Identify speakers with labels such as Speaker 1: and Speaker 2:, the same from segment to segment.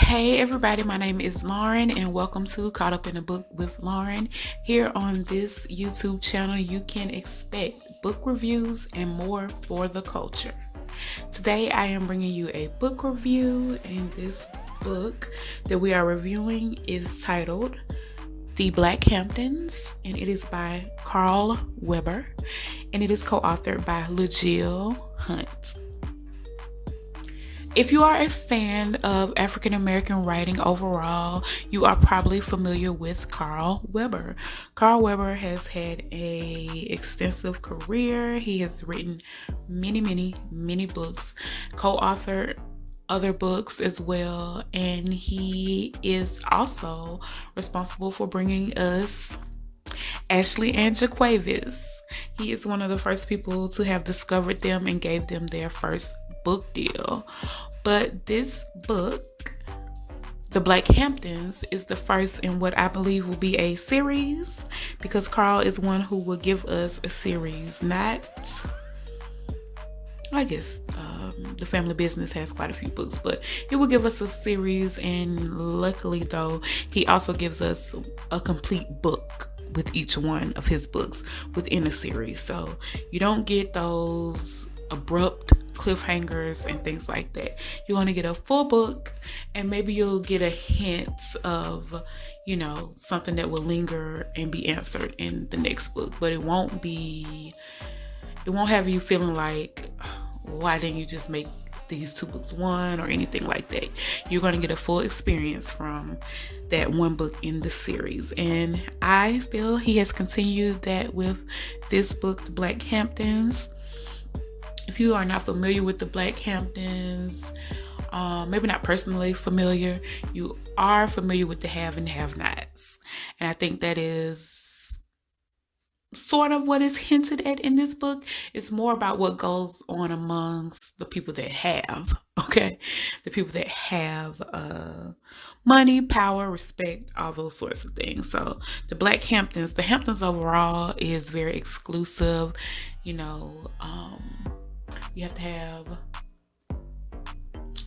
Speaker 1: Hey everybody, my name is Lauren and welcome to Caught Up in a Book with Lauren. Here on this YouTube channel, you can expect book reviews and more for the culture. Today I am bringing you a book review, and this book that we are reviewing is titled The Black Hamptons, and it is by Carl Weber, and it is co-authored by LaJill Hunt. If you are a fan of African American writing overall, you are probably familiar with Carl Weber. Carl Weber has had an extensive career. He has written many books, co-authored other books as well, and he is also responsible for bringing us Ashley and Jaquavis. He is one of the first people to have discovered them and gave them their first book deal. But this book, The Black Hamptons, is the first in what I believe will be a series, because Carl is one who will give us a series, not, I guess, The Family Business has quite a few books, but he will give us a series, and luckily though, he also gives us a complete book with each one of his books within a series. So you don't get those abrupt cliffhangers and things like that. You want to get a full book, and maybe you'll get a hint of, something that will linger and be answered in the next book, but it won't have you feeling like, why didn't you just make these two books one, or anything like that. You're going to get a full experience from that one book in the series, and I feel he has continued that with this book, The Black Hamptons. If you are not familiar with the Black Hamptons, maybe not personally familiar, you are familiar with the have and have-nots. And I think that is sort of what is hinted at in this book. It's more about what goes on amongst the people that have, okay? The people that have money, power, respect, all those sorts of things. So the Black Hamptons, the Hamptons overall is very exclusive, you have to have a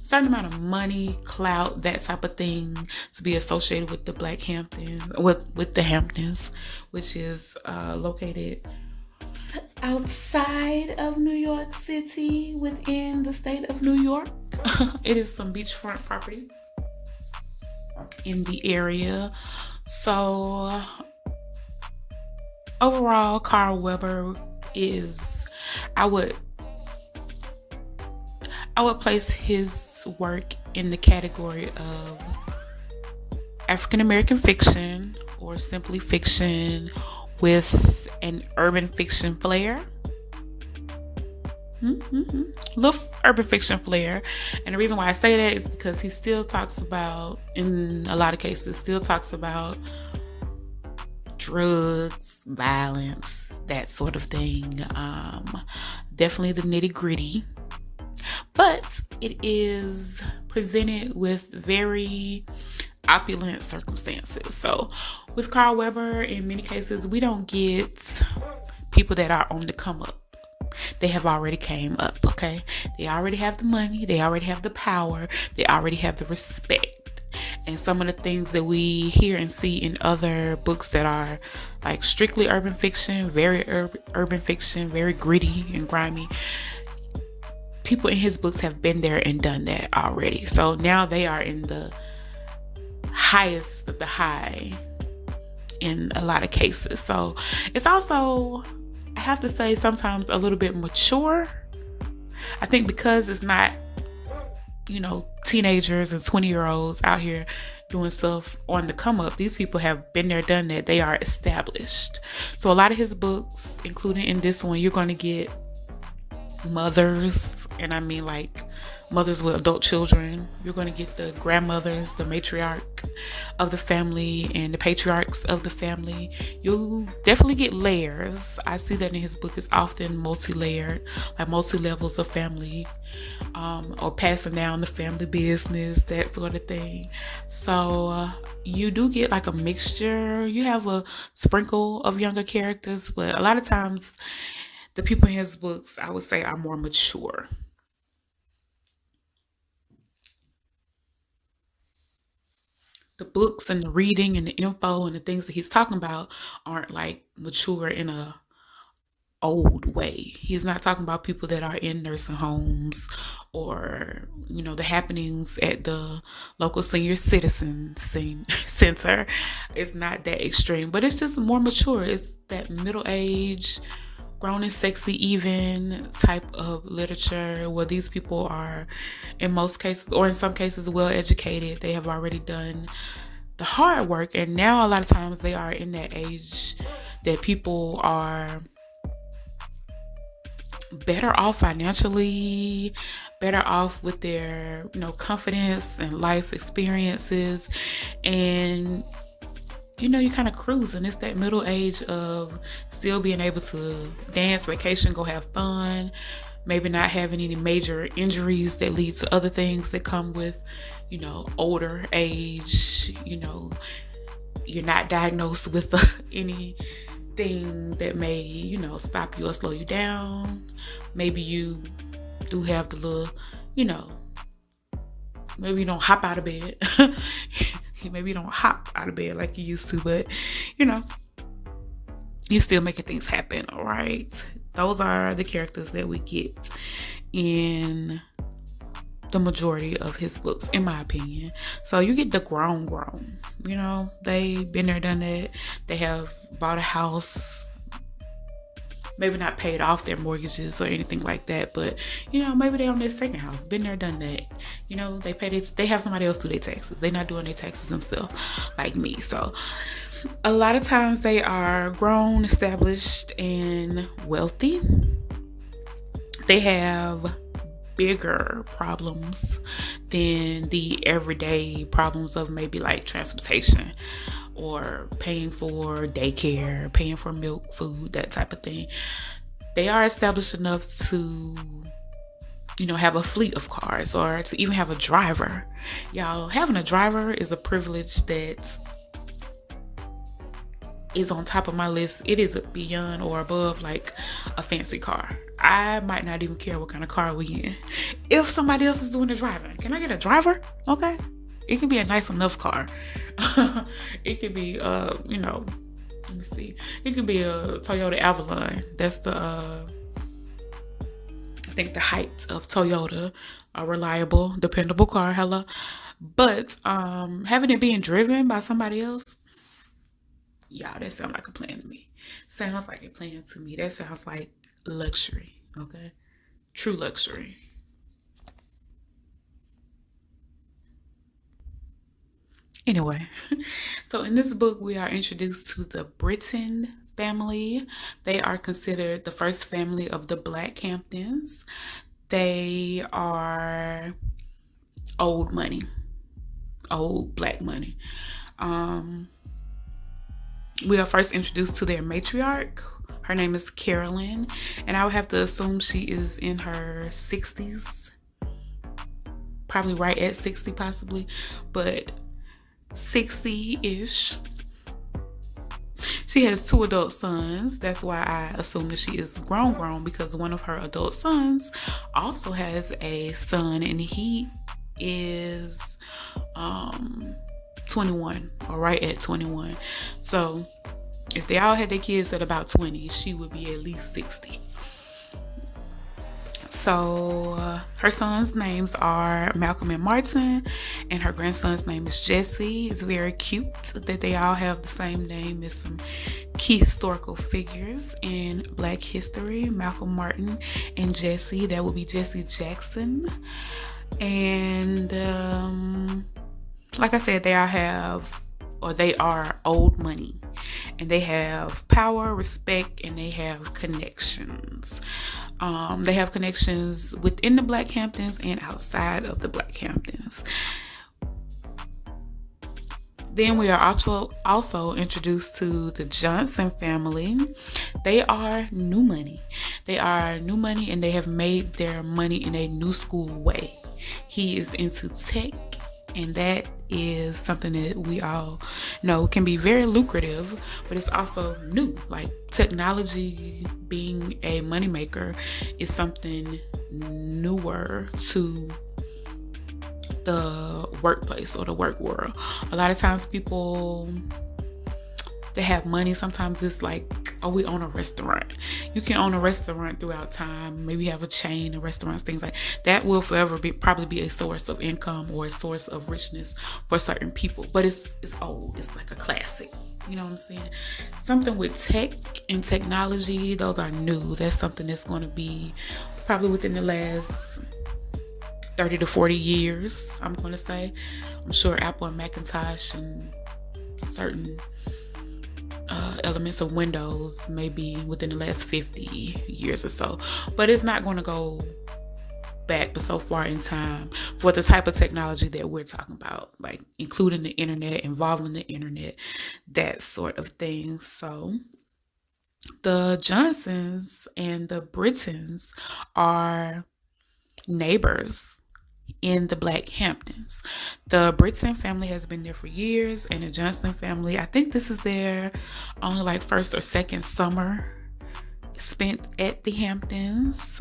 Speaker 1: certain amount of money, clout, that type of thing to be associated with the Black Hamptons, with the Hamptons, which is located outside of New York City within the state of New York. It is some beachfront property in the area. So overall, Carl Weber is, I would place his work in the category of African American fiction, or simply fiction with an urban fiction flair. Little urban fiction flair. And the reason why I say that is because he still talks about, in a lot of cases, drugs, violence, that sort of thing. Definitely the nitty gritty. But it is presented with very opulent circumstances. So with Carl Weber, in many cases, we don't get people that are on the come up. They have already came up, okay? They already have the money. They already have the power. They already have the respect. And some of the things that we hear and see in other books that are like strictly urban fiction, very urban fiction, very gritty and grimy, people in his books have been there and done that already. So now they are in the highest of the high in a lot of cases. So it's also, I have to say, sometimes a little bit mature. I think because it's not, teenagers and 20-year-olds out here doing stuff on the come up. These people have been there, done that. They are established. So a lot of his books, including in this one, you're going to get mothers, and I mean like mothers with adult children. You're going to get the grandmothers, the matriarch of the family, and the patriarchs of the family. You'll definitely get layers. I see that in his book. It's often multi-layered, like multi-levels of family, or passing down the family business, that sort of thing. So you do get like a mixture. You have a sprinkle of younger characters, but a lot of times the people in his books, I would say, are more mature. the books and the reading and the info and the things that he's talking about aren't like mature in a old way. He's not talking about people that are in nursing homes or, the happenings at the local senior citizen center. It's not that extreme, but it's just more mature. It's that middle age, grown and sexy even type of literature where these people are, in most cases, or in some cases, well educated. They have already done the hard work, and now a lot of times they are in that age that people are better off financially, better off with their, confidence and life experiences. And, you kind of cruising. It's that middle age of still being able to dance, vacation, go have fun, maybe not having any major injuries that lead to other things that come with, older age. You're not diagnosed with anything that may, stop you or slow you down. Maybe you do have the little, maybe you don't hop out of bed. Maybe you don't hop out of bed like you used to, but, you're still making things happen, all right? Those are the characters that we get in the majority of his books, in my opinion. So you get the grown. They been there, done that. They have bought a house, maybe not paid off their mortgages or anything like that, but maybe they on their second house, been there, done that. They have somebody else do their taxes. They're not doing their taxes themselves like me. So a lot of times they are grown, established, and wealthy. They have bigger problems than the everyday problems of maybe like transportation or paying for daycare, paying for milk, food, that type of thing. They are established enough to, have a fleet of cars or to even have a driver. Y'all, having a driver is a privilege that is on top of my list. It is beyond or above like a fancy car. I might not even care what kind of car we in. If somebody else is doing the driving, can I get a driver? Okay. It can be a nice enough car. It could be, let me see. It could be a Toyota Avalon. That's I think the height of Toyota, a reliable, dependable car. Hello. But having it being driven by somebody else, y'all, that sounds like a plan to me. Sounds like a plan to me. That sounds like luxury, okay? True luxury. Anyway, so in this book, we are introduced to the Britton family. They are considered the first family of the Black Hamptons. They are old money, old Black money. We are first introduced to their matriarch. Her name is Carolyn, and I would have to assume she is in her 60s, probably right at 60 possibly, but 60-ish. She has 2 adult sons. That's why I assume that she is grown, because one of her adult sons also has a son, and he is 21, or right at 21. So if they all had their kids at about 20, she would be at least 60. So her sons' names are Malcolm and Martin, and her grandson's name is Jesse. It's very cute that they all have the same name as some key historical figures in Black history. Malcolm Martin and Jesse. That would be Jesse Jackson. And like I said, they are old money, and they have power, respect, and they have connections. They have connections within the Black Hamptons and outside of the Black Hamptons. Then we are also introduced to the Johnson family. They are new money. They are new money, and they have made their money in a new school way. He is into tech, and that is something that we all know can be very lucrative, but it's also new. Like, technology being a moneymaker is something newer to the workplace or the work world. A lot of times people that have money, sometimes it's like, oh, we own a restaurant. You can own a restaurant throughout time. Maybe have a chain of restaurants, things like that will forever probably be a source of income or a source of richness for certain people. But it's old. It's like a classic. You know what I'm saying? Something with tech and technology, those are new. That's something that's going to be probably within the last 30 to 40 years, I'm going to say. I'm sure Apple and Macintosh and certain elements of Windows maybe within the last 50 years or so. But it's not going to go back but so far in time for the type of technology that we're talking about, like including the internet, involving the internet, that sort of thing. So the Johnsons and the Britons are neighbors in the Black Hamptons. The Britton family has been there for years, and the Johnson family, I think this is their only like first or second summer spent at the Hamptons.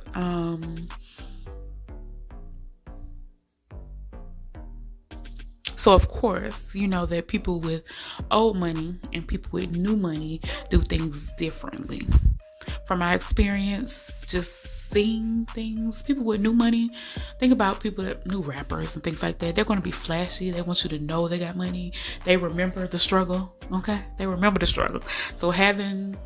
Speaker 1: So of course, you know that people with old money and people with new money do things differently. From my experience, just seeing things, people with new money, think about people that new rappers and things like that. They're going to be flashy. They want you to know they got money. They remember the struggle. Okay. They remember the struggle. So having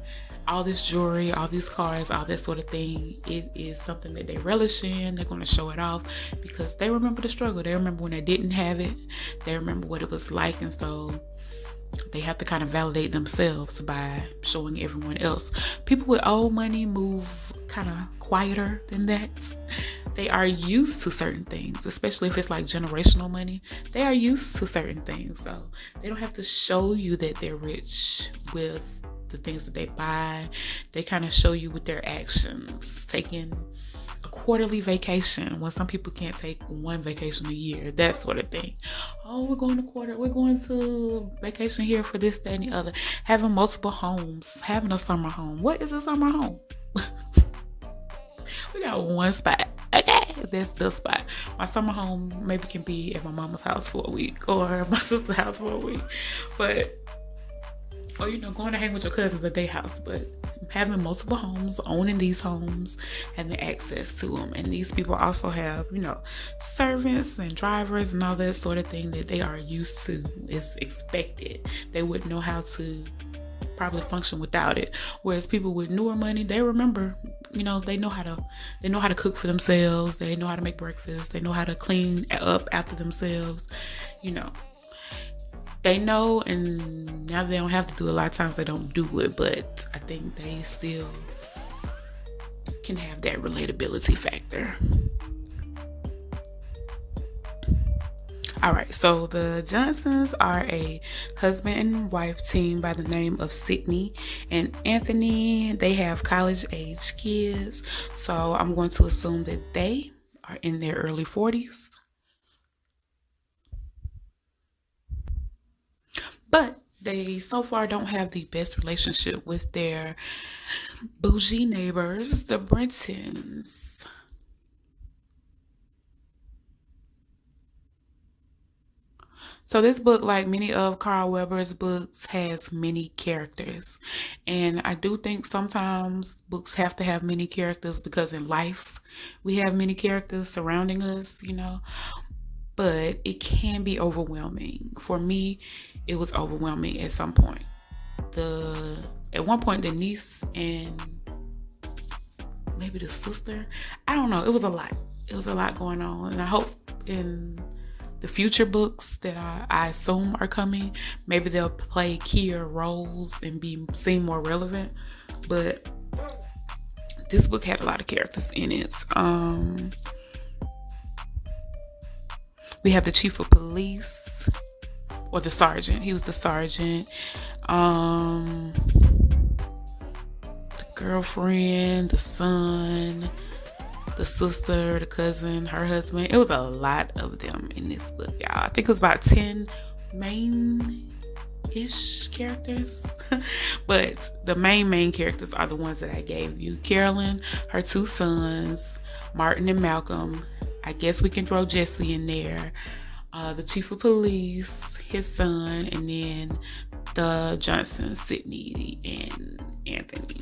Speaker 1: all this jewelry, all these cars, all that sort of thing, it is something that they relish in. They're going to show it off because they remember the struggle. They remember when they didn't have it. They remember what it was like. And so they have to kind of validate themselves by showing everyone else. People with old money move kind of quieter than that. They are used to certain things, especially if it's like generational money. They are used to certain things. So they don't have to show you that they're rich with the things that they buy. They kind of show you with their actions, taking a quarterly vacation when some people can't take one vacation a year, that sort of thing. Oh, we're going to vacation here for this, that, and the other. Having multiple homes, having a summer home. What is a summer home? We got one spot. Okay, that's the spot. My summer home maybe can be at my mama's house for a week or my sister's house for a week, or going to hang with your cousins at their house. But having multiple homes, owning these homes, having access to them, and these people also have servants and drivers and all that sort of thing that they are used to, is expected. They wouldn't know how to probably function without it. Whereas people with newer money, they remember, they know how to cook for themselves. They know how to make breakfast. They know how to clean up after themselves. They know, and now they don't have to do it. A lot of times they don't do it, but I think they still can have that relatability factor. All right, so the Johnsons are a husband and wife team by the name of Sydney and Anthony. They have college-age kids, so I'm going to assume that they are in their early 40s. But they so far don't have the best relationship with their bougie neighbors, the Britons. So this book, like many of Carl Weber's books, has many characters. And I do think sometimes books have to have many characters because in life we have many characters surrounding us, but it can be overwhelming. For me, it was overwhelming at some point. At one point, the niece and maybe the sister, I don't know. It was a lot. It was a lot going on. And I hope in the future books that I assume are coming, maybe they'll play keyer roles and seem more relevant. But this book had a lot of characters in it. We have the chief of police, or the sergeant. He was the sergeant. The girlfriend, the son, the sister, the cousin, her husband. It was a lot of them in this book, y'all. I think it was about 10 main-ish characters. But the main characters are the ones that I gave you. Carolyn, her two sons, Martin and Malcolm. I guess we can throw Jesse in there. the chief of police, his son, and then the Johnsons, Sydney and Anthony.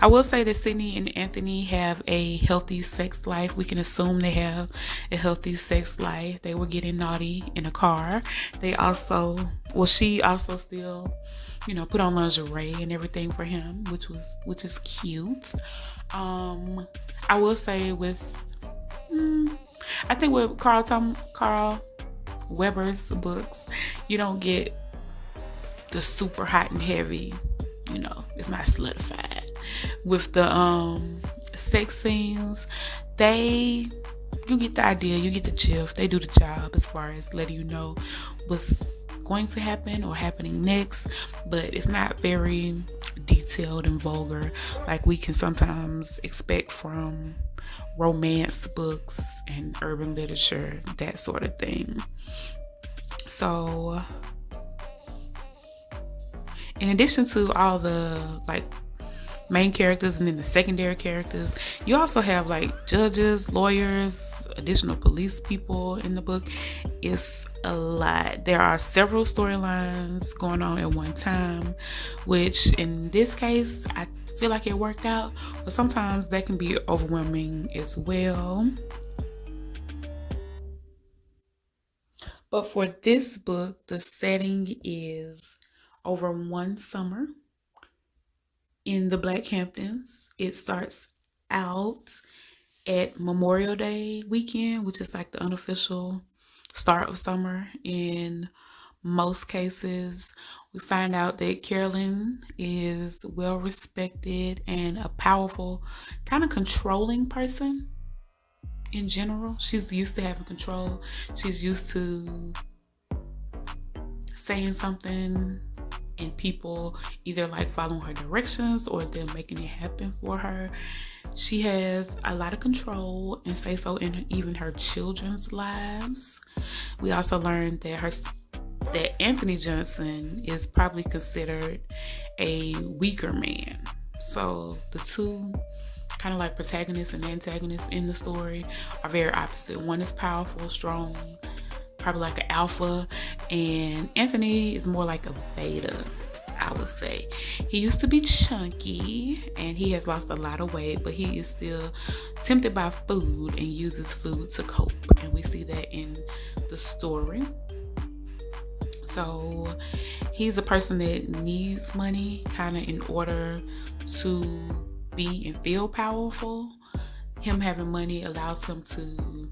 Speaker 1: I will say that Sydney and Anthony have a healthy sex life. We can assume they have a healthy sex life. They were getting naughty in a car. She also still, put on lingerie and everything for him, which is cute. I will say I think with Carl Weber's books, you don't get the super hot and heavy, it's not solidified. With the sex scenes, you get the idea, you get the gist. They do the job as far as letting you know what's going to happen or happening next, but it's not very detailed and vulgar like we can sometimes expect from romance books and urban literature, that sort of thing. So in addition to all the main characters and then the secondary characters, you also have judges, lawyers, additional police people in the book. It's a lot. There are several storylines going on at one time, which in this case I feel like it worked out, but sometimes that can be overwhelming as well. But for this book, the setting is over one summer in the Black Hamptons. It starts out at Memorial Day weekend, which is the unofficial start of summer in most cases. We find out that Carolyn is well respected and a powerful, kind of controlling person in general. She's used to having control. She's used to saying something and people either following her directions or them making it happen for her. She has a lot of control and say so in even her children's lives. We also learned that Anthony Johnson is probably considered a weaker man. So the two kind of protagonists and antagonists in the story are very opposite. One is powerful, strong, probably an alpha, and Anthony is more like a beta, I would say. He used to be chunky and he has lost a lot of weight, but he is still tempted by food and uses food to cope, and we see that in the story. So he's a person that needs money kind of in order to be and feel powerful. Him having money allows him to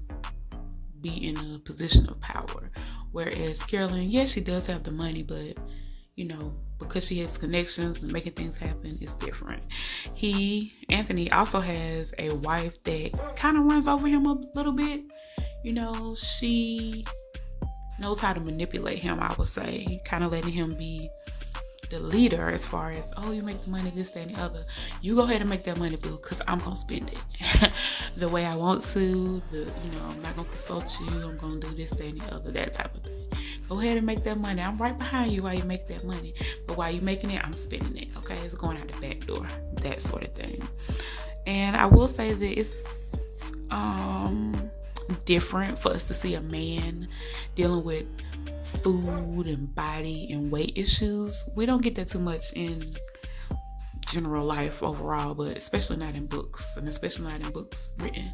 Speaker 1: be in a position of power. Whereas Carolyn, yes, she does have the money, but because she has connections and making things happen, it's different. Anthony also has a wife that kind of runs over him a little bit. She knows how to manipulate him, I would say, kind of letting him be the leader as far as, oh, you make the money, this, that, and the other. You go ahead and make that money, boo, because I'm going to spend it the way I want to. I'm not going to consult you. I'm going to do this, that, and the other, that type of thing. Go ahead and make that money. I'm right behind you while you make that money. But while you're making it, I'm spending it, okay? It's going out the back door, that sort of thing. And I will say that it's different for us to see a man dealing with food and body and weight issues. We don't get that too much in general life overall, but especially not in books, and especially not in books written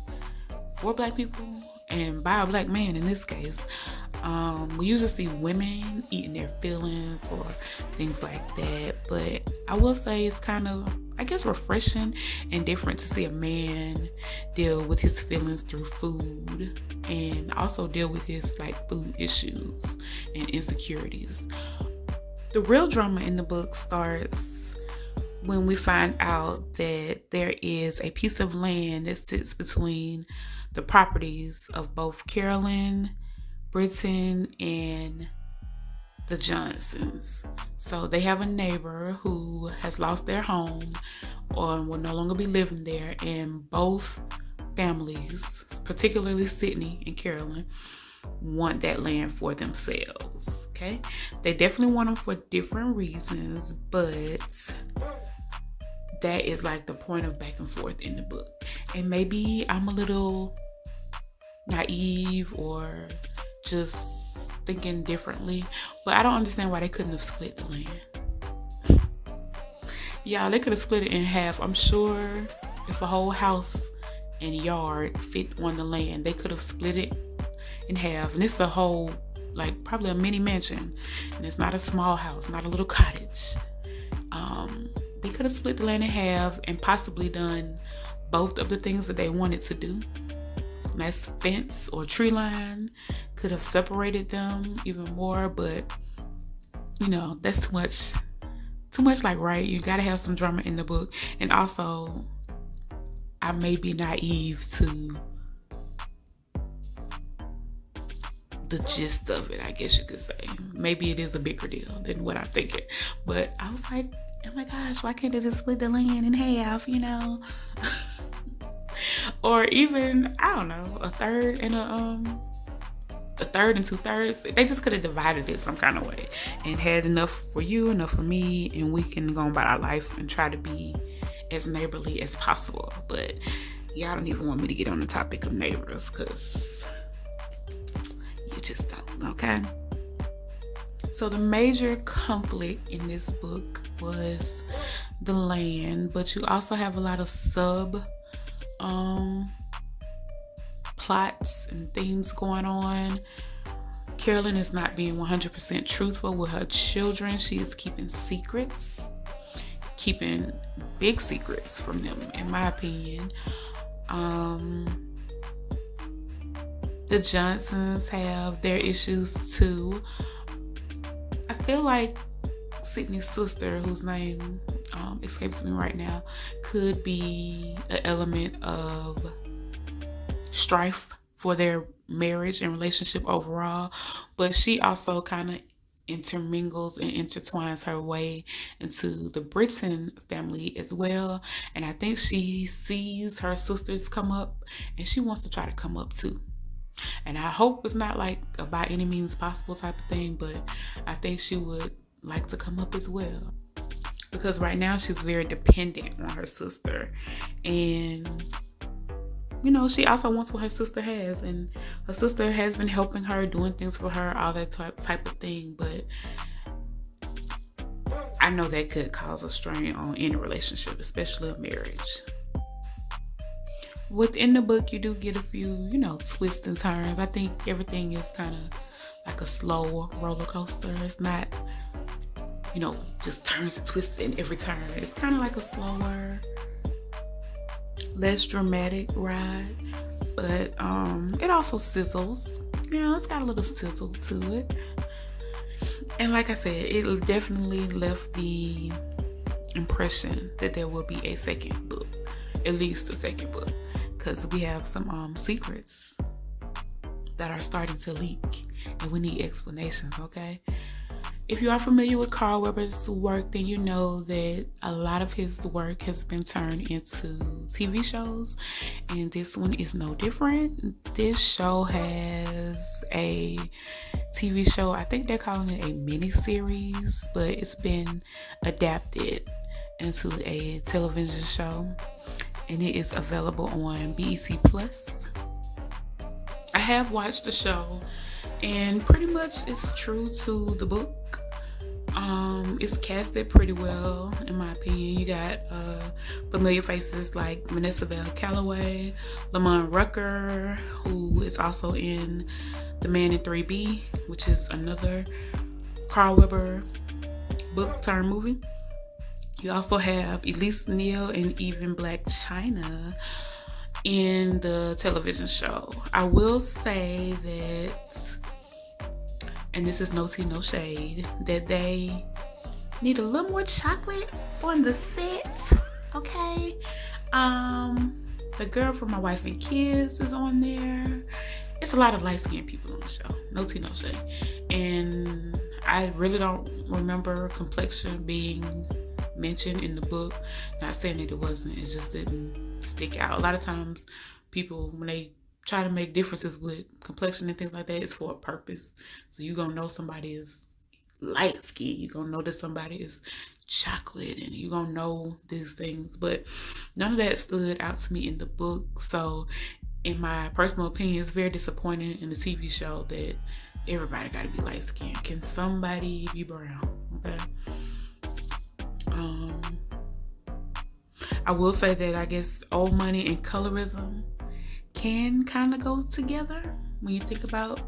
Speaker 1: for Black people and by a Black man in this case. We usually see women eating their feelings or things like that, but I will say it's kind of, I guess, refreshing and different to see a man deal with his feelings through food and also deal with his food issues and insecurities. The real drama in the book starts when we find out that there is a piece of land that sits between the properties of both Carolyn, Britton, and the Johnsons. So they have a neighbor who has lost their home or will no longer be living there, and both families, particularly Sydney and Carolyn, want that land for themselves. Okay, they definitely want them for different reasons, but that is the point of back and forth in the book. And maybe I'm a little naive or just thinking differently, but I don't understand why they couldn't have split the land. Yeah, they could have split it in half. I'm sure if a whole house and yard fit on the land, they could have split it in half. And it's a whole, like, probably a mini mansion. And it's not a small house, not a little cottage. They could have split the land in half and possibly done both of the things that they wanted to do. Nice fence or tree line could have separated them even more, but that's too much. Too much, like, right? You gotta have some drama in the book. And also, I may be naive to the gist of it, I guess you could say. Maybe it is a bigger deal than what I'm thinking. But I was like, oh my gosh, why can't they just split the land in half, Or even, I don't know, a third and and 2/3. They just could have divided it some kind of way and had enough for you, enough for me, and we can go about our life and try to be as neighborly as possible. But y'all don't even want me to get on the topic of neighbors because you just don't, okay? So the major conflict in this book was the land, but you also have a lot of plots and themes going on. Carolyn is not being 100% truthful with her children. She is keeping secrets, keeping big secrets from them, in my opinion. The Johnsons have their issues too. I feel like Sydney's sister, whose name escapes me right now, could be an element of strife for their marriage and relationship overall, but she also kind of intermingles and intertwines her way into the Britton family as well. And I think she sees her sisters come up and she wants to try to come up too. And I hope it's not like a by any means possible type of thing, but I think she would like to come up as well. Because right now she's very dependent on her sister. And she also wants what her sister has. And her sister has been helping her, doing things for her, all that type of thing. But I know that could cause a strain on any relationship, especially a marriage. Within the book, you do get a few, twists and turns. I think everything is kind of like a slow roller coaster. It's not, just turns and twists in every turn. It's kind of like a slower, less dramatic ride. But it also sizzles. It's got a little sizzle to it. And like I said, it definitely left the impression that there will be a second book. At least a second book. Because we have some secrets that are starting to leak. And we need explanations, okay? If you are familiar with Carl Weber's work, then you know that a lot of his work has been turned into TV shows. And this one is no different. This show has a TV show. I think they're calling it a mini-series. But it's been adapted into a television show. And it is available on BEC Plus. I have watched the show, and pretty much it's true to the book. It's casted pretty well, in my opinion. You got familiar faces like Vanessa Bell Calloway, Lamont Rucker, who is also in The Man in 3B, which is another Carl Weber book turned movie. You also have Elise Neal and even Black China in the television show. I will say that, and this is no tea, no shade, that they need a little more chocolate on the set, okay? The girl from My Wife and Kids is on there. It's a lot of light-skinned people on the show. No tea, no shade. And I really don't remember complexion being mentioned in the book. Not saying that it wasn't, it just didn't stick out. A lot of times people, when they try to make differences with complexion and things like that, it's for a purpose. So you're gonna know somebody is light skin, you're gonna know that somebody is chocolate, and you're gonna know these things, but none of that stood out to me in the book. So in my personal opinion, it's very disappointing in the TV show that everybody got to be light skinned. Can somebody be brown? Okay. I will say that I guess old money and colorism can kind of go together when you think about,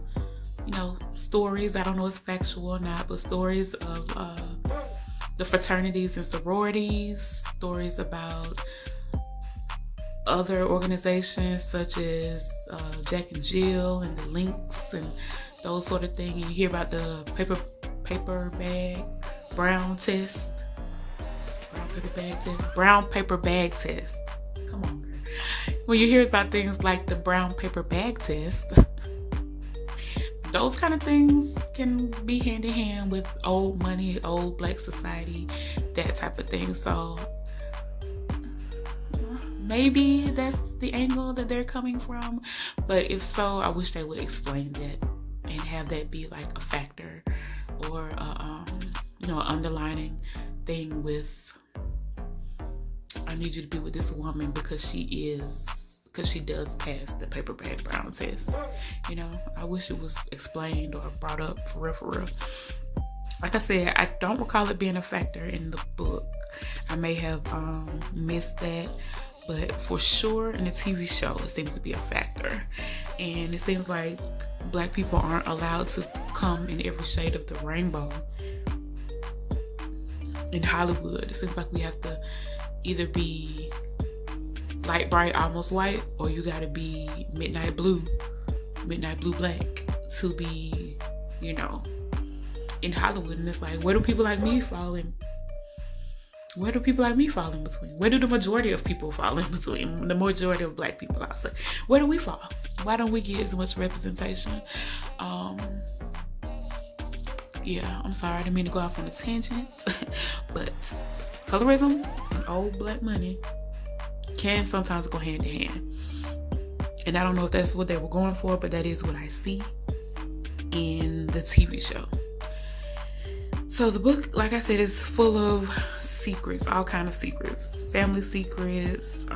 Speaker 1: stories. I don't know if it's factual or not, but stories of the fraternities and sororities, stories about other organizations such as Jack and Jill and the Lynx and those sort of things. And you hear about the brown paper bag test. Come on, girl. When you hear about things like the brown paper bag test, those kind of things can be hand in hand with old money, old black society, that type of thing. So maybe that's the angle that they're coming from. But if so, I wish they would explain that and have that be like a factor or an underlining thing with, I need you to be with this woman because she does pass the paper bag brown test. I wish it was explained or brought up for real. Like I said, I don't recall it being a factor in the book. I may have missed that, but for sure in the TV show, it seems to be a factor. And it seems like black people aren't allowed to come in every shade of the rainbow in Hollywood. It seems like we have to either be light bright, almost white, or you gotta be midnight blue black to be, in Hollywood. And it's like, where do people like me fall in? Where do people like me fall in between? Where do the majority of people fall in between? The majority of black people, I say. Where do we fall? Why don't we get as much representation? Yeah, I'm sorry, I didn't mean to go off on a tangent. But colorism and old black money can sometimes go hand in hand. And I don't know if that's what they were going for, but that is what I see in the TV show. So the book, like I said, is full of secrets, all kind of secrets, family secrets,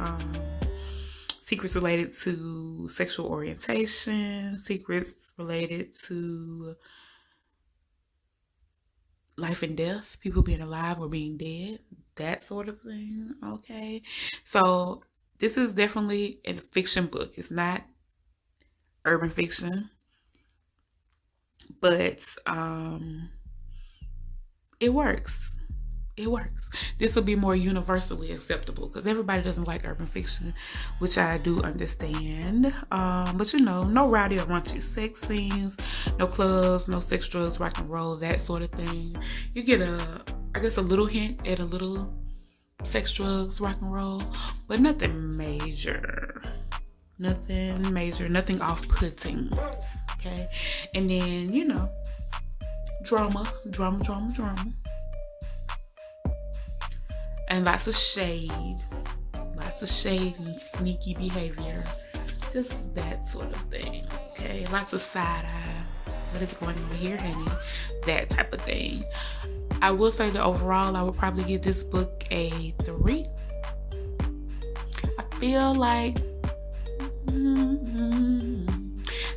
Speaker 1: secrets related to sexual orientation, secrets related to life and death, people being alive or being dead, that sort of thing. Okay, so this is definitely a fiction book. It's not urban fiction, but it works. This will be more universally acceptable because everybody doesn't like urban fiction, which I do understand. But no rowdy or raunchy sex scenes, no clubs, no sex, drugs, rock and roll, that sort of thing. You get a little hint at a little sex, drugs, rock and roll, but nothing major, nothing off-putting. Okay, and then drama. And lots of shade and sneaky behavior. Just that sort of thing. Okay. Lots of side eye. What is going on here, honey? That type of thing. I will say that overall, I would probably give this book a 3. I feel like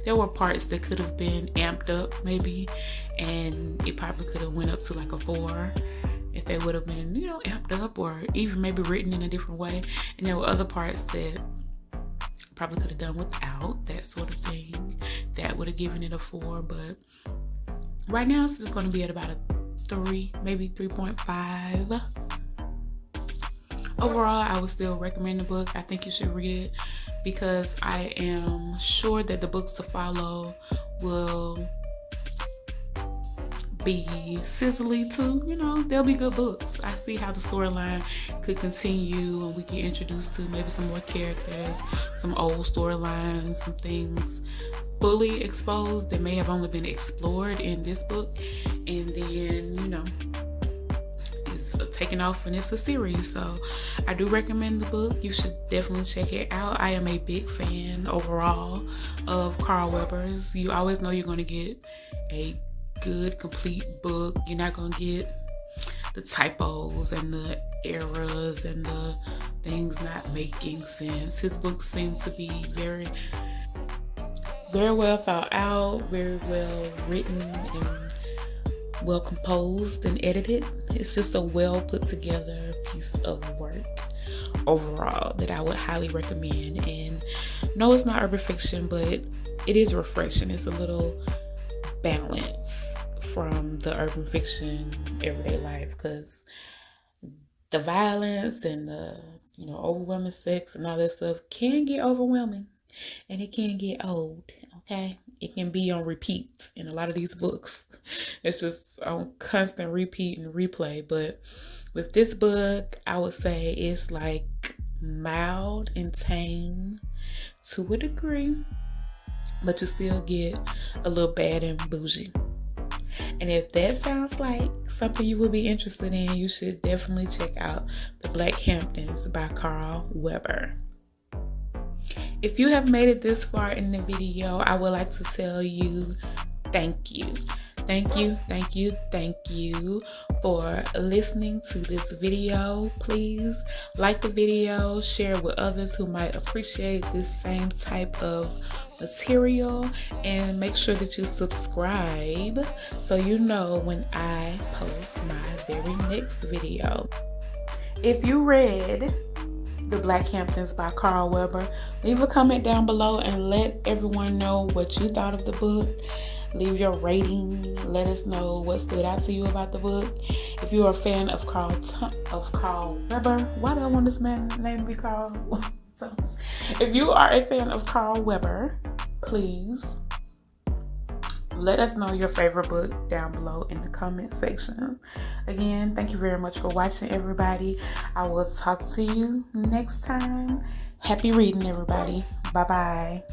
Speaker 1: there were parts that could have been amped up maybe, and it probably could have went up to like a 4 if they would have been, amped up or even maybe written in a different way. And there were other parts that probably could have done without, that sort of thing. That would have given it a 4, but right now it's just going to be at about a 3, maybe 3.5. Overall, I would still recommend the book. I think you should read it because I am sure that the books to follow will be sizzly too. They'll be good books. I see how the storyline could continue and we get introduced to maybe some more characters, some old storylines, some things fully exposed that may have only been explored in this book, and then it's taken off and it's a series. So I do recommend the book. You should definitely check it out. I am a big fan overall of Carl Weber's. You always know you're going to get a good complete book. You're not gonna get the typos and the errors and the things not making sense. His books seem to be very, very well thought out, very well written, and well composed and edited. It's just a well put together piece of work overall that I would highly recommend. And no, it's not urban fiction, but it is refreshing. It's a little balance from the urban fiction everyday life, because the violence and the overwhelming sex and all that stuff can get overwhelming, and it can get old. Okay, it can be on repeat in a lot of these books. It's just on constant repeat and replay. But with this book, I would say it's like mild and tame to a degree, but you still get a little bad and bougie. And if that sounds like something you would be interested in, you should definitely check out The Black Hamptons by Carl Weber. If you have made it this far in the video, I would like to tell you thank you. Thank you for listening to this video. Please like the video, share with others who might appreciate this same type of material, and make sure that you subscribe so you know when I post my very next video. If you read The Black Hamptons by Carl Weber, leave a comment down below and let everyone know what you thought of the book. Leave your rating. Let us know what stood out to you about the book. If you are a fan of Carl Weber, why do I want this man's name to be Carl? If you are a fan of Carl Weber, please let us know your favorite book down below in the comment section. Again, thank you very much for watching, everybody. I will talk to you next time. Happy reading, everybody. Bye-bye.